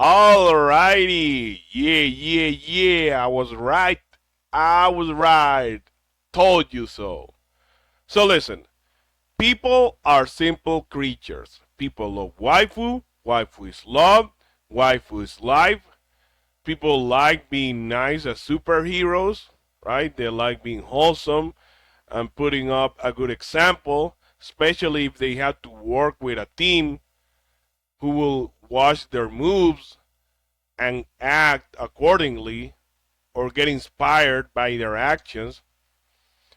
Alrighty. Yeah. I was right. I was right. Told you so. So listen, people are simple creatures. People love waifu. Waifu is love. Waifu is life. People like being nice as superheroes, right? They like being wholesome and putting up a good example, especially if they have to work with a team who will watch their moves and act accordingly or get inspired by their actions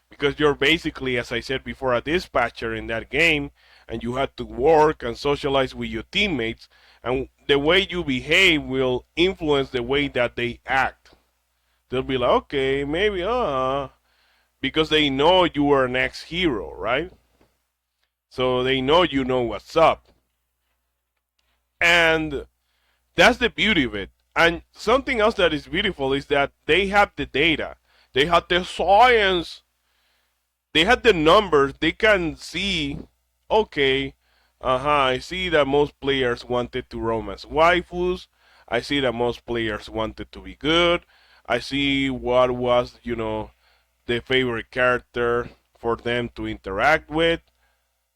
because you're basically, as I said before, a dispatcher in that game and you have to work and socialize with your teammates, and the way you behave will influence the way that they act. They'll be like, okay, maybe, because they know you are an ex hero, right? So they know you know what's up. And that's the beauty of it. And something else that is beautiful is that they have the data, they have the science, they have the numbers. They can see, okay, I see that most players wanted to romance waifus. I see that most players wanted to be good. I see what was, the favorite character for them to interact with,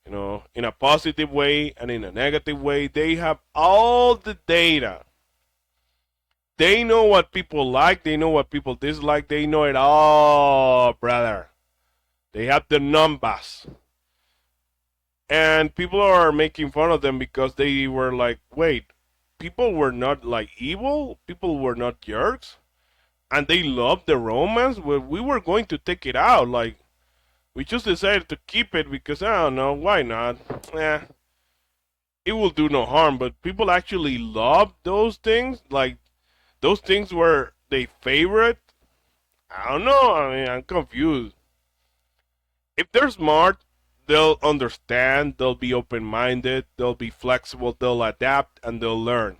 in a positive way and in a negative way. They have all the data. They know what people like, they know what people dislike, they know it all, brother. They have the numbers. And people are making fun of them because they were like, wait, people were not like evil? People were not jerks? And they loved the romance? Well, we were going to take it out. Like, we just decided to keep it because, I don't know, why not? It will do no harm. But people actually love those things. Like, those things were their favorite. I don't know. I mean, I'm confused. If they're smart, they'll understand, they'll be open minded, they'll be flexible, they'll adapt, and they'll learn.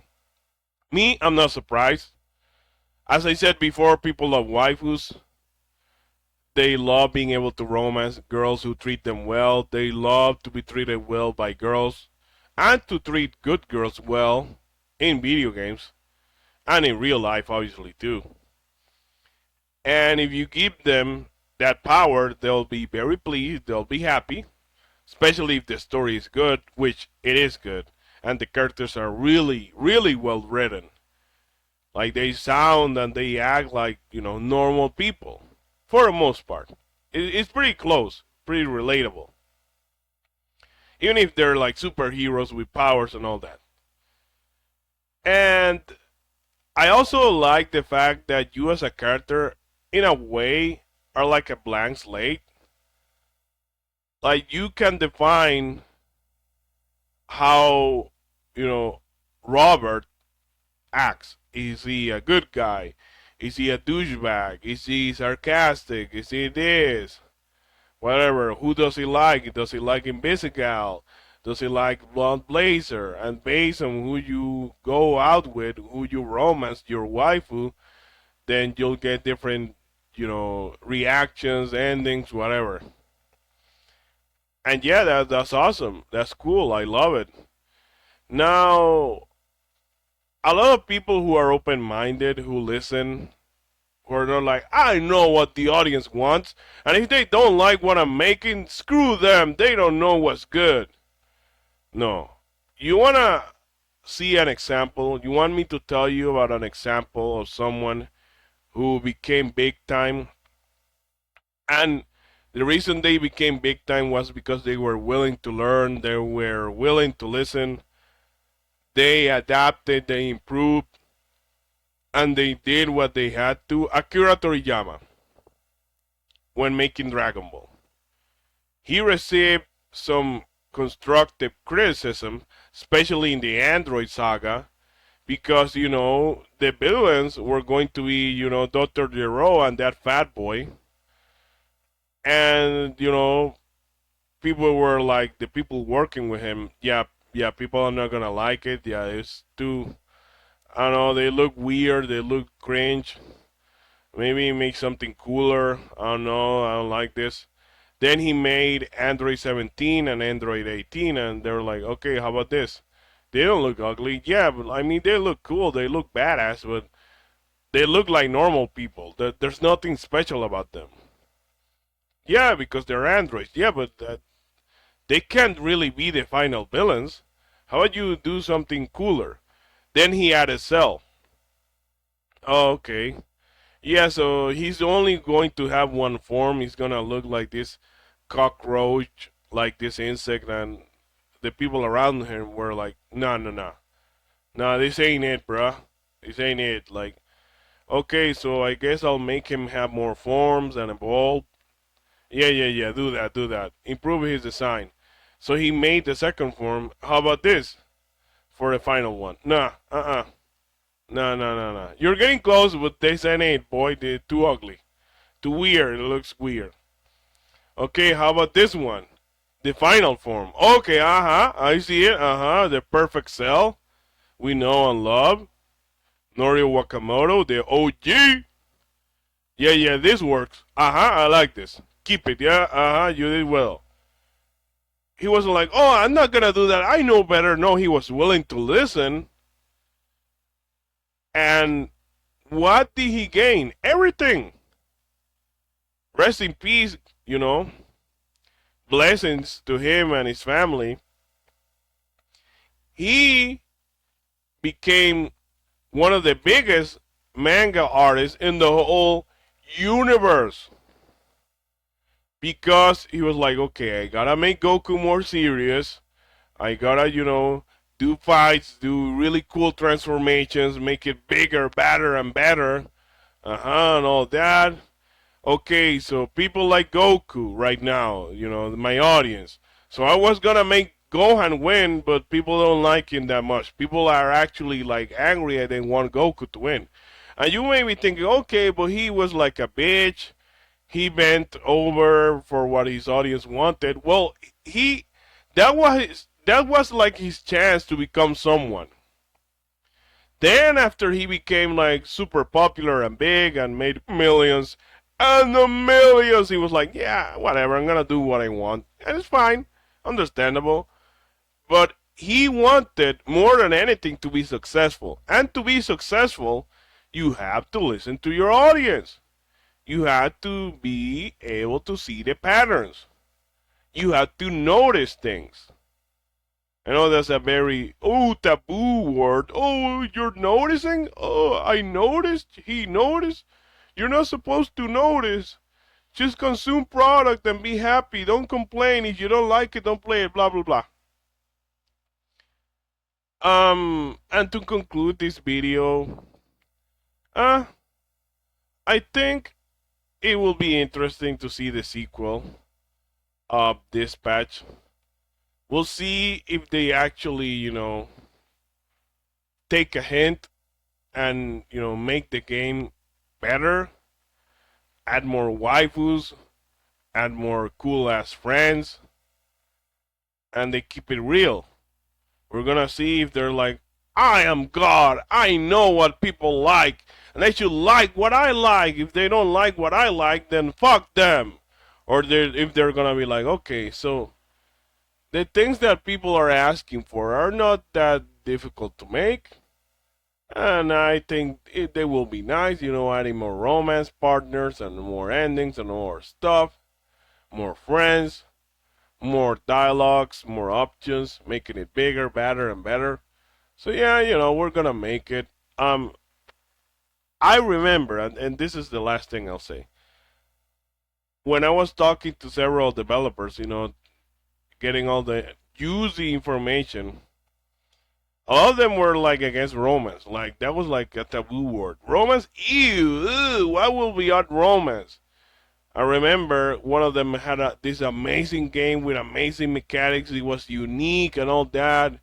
Me, I'm not surprised. As I said before, people love waifus. They love being able to romance girls who treat them well. They love to be treated well by girls and to treat good girls well in video games and in real life, obviously, too. And if you give them that power, they'll be very pleased, they'll be happy, especially if the story is good, which it is good, and the characters are really, really well written. Like they sound and they act like normal people, for the most part. It's pretty close, pretty relatable, even if they're like superheroes with powers and all that. And I also like the fact that you as a character, in a way, are like a blank slate. Like you can define how Robert acts. Is he a good guy? Is he a douchebag? Is he sarcastic? Is he this? Whatever. Who does he like? Does he like Invisigal? Does he like Blonde Blazer? And based on who you go out with, who you romance, your waifu, then you'll get different, reactions, endings, whatever. And yeah, that's awesome. That's cool. I love it. Now, a lot of people who are open minded, who listen, who are not like, I know what the audience wants, and if they don't like what I'm making, screw them. They don't know what's good. No. You want to see an example? You want me to tell you about an example of someone who became big time? And the reason they became big time was because they were willing to learn, they were willing to listen, they adapted, they improved, and they did what they had to. Akira Toriyama, when making Dragon Ball, he received some constructive criticism, especially in the Android saga, because the villains were going to be Dr. Gero and that fat boy, and people were like, the people working with him, yeah, people are not gonna like it. Yeah, it's too, I don't know, they look weird, they look cringe. Maybe make something cooler. I don't know, I don't like this. Then he made Android 17 and Android 18, and they were like, okay, how about this? They don't look ugly. Yeah, but I mean, they look cool. They look badass, but they look like normal people. There's nothing special about them. Yeah, because they're androids. Yeah, but they can't really be the final villains. How about you do something cooler? Then he had a cell. Oh, okay. Yeah, so he's only going to have one form. He's gonna look like this cockroach, like this insect, and the people around him were like, no, no, no. No, this ain't it, bruh. This ain't it. Like, okay, so I guess I'll make him have more forms and evolve. Yeah, yeah, yeah, do that, do that. Improve his design. So he made the second form. How about this for the final one? Nah, No, no, no, no. You're getting close, but this ain't it, boy. They're too ugly. Too weird. It looks weird. Okay, how about this one? The final form. Okay, uh-huh. I see it. Uh-huh. The perfect cell. We know and love. Norio Wakamoto, the OG. Yeah, yeah, this works. Uh-huh, I like this. Keep it, yeah? Uh-huh, you did well. He wasn't like, oh, I'm not gonna do that. I know better. No, he was willing to listen. And what did he gain? Everything. Rest in peace, you know. Blessings to him and his family. He became one of the biggest manga artists in the whole universe. Because he was like, okay, I gotta make Goku more serious. I gotta, do fights, do really cool transformations, make it bigger, badder, and better. And all that. Okay, so people like Goku right now, my audience. So I was gonna make Gohan win, but people don't like him that much. People are actually like angry and they want Goku to win. And you may be thinking, okay, but he was like a bitch. He bent over for what his audience wanted. Well, that was like his chance to become someone. Then after he became like super popular and big and made millions and the millions, he was like, yeah, whatever, I'm gonna do what I want. And it's fine, understandable. But he wanted more than anything to be successful. And to be successful, you have to listen to your audience. You have to be able to see the patterns. You have to notice things. I know that's a very taboo word. Oh, you're noticing? Oh, I noticed. He noticed. You're not supposed to notice. Just consume product and be happy. Don't complain. If you don't like it, don't play it. Blah blah blah. And to conclude this video, I think it will be interesting to see the sequel of this patch. We'll see if they actually, take a hint and, make the game better, add more waifus, add more cool ass friends, and they keep it real. We're gonna see if they're like, I am God, I know what people like, and they should like what I like. If they don't like what I like, then fuck them. Or if they're gonna be like, okay, so the things that people are asking for are not that difficult to make. And I think they will be nice, adding more romance partners and more endings and more stuff, more friends, more dialogues, more options, making it bigger, better, and better. So yeah, we're gonna make it. I remember, and this is the last thing I'll say. When I was talking to several developers, getting all the juicy information, a lot of them were like against romance. Like that was like a taboo word. Romance? Ew, why will we add romance? I remember one of them had this amazing game with amazing mechanics. It was unique and all that.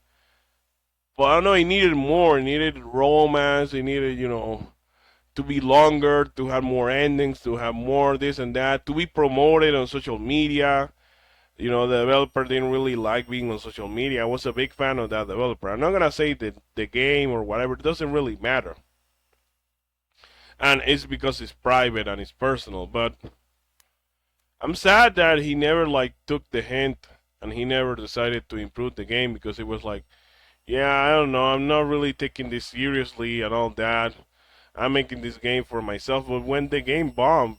But I don't know, it needed more. It needed romance. It needed, to be longer, to have more endings, to have more this and that, to be promoted on social media. The developer didn't really like being on social media. I was a big fan of that developer. I'm not gonna say that the game or whatever, it doesn't really matter. And it's because it's private and it's personal. But I'm sad that he never like took the hint and he never decided to improve the game, because it was like, Yeah, I don't know. I'm not really taking this seriously and all that. I'm making this game for myself. But when the game bombed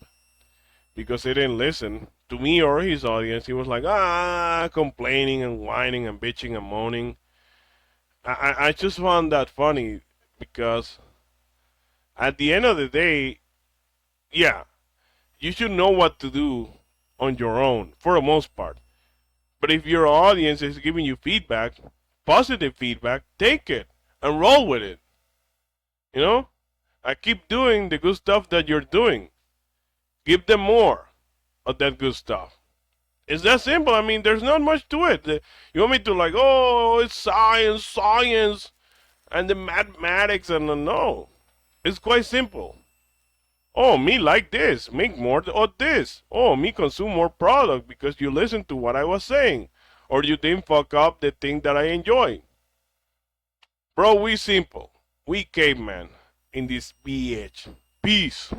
because he didn't listen to me or his audience, he was like, complaining and whining and bitching and moaning. I just found that funny because at the end of the day, yeah, you should know what to do on your own for the most part. But if your audience is giving you feedback, positive feedback, take it and roll with it. You know? I keep doing the good stuff that you're doing. Give them more of that good stuff. It's that simple. I mean, there's not much to it. You want me to like, oh, it's science, science, and the mathematics, and no. It's quite simple. Oh, me like this. Make more of this. Oh, me consume more product because you listen to what I was saying. Or you didn't fuck up the thing that I enjoy. Bro, we simple. We caveman in this bitch. Peace.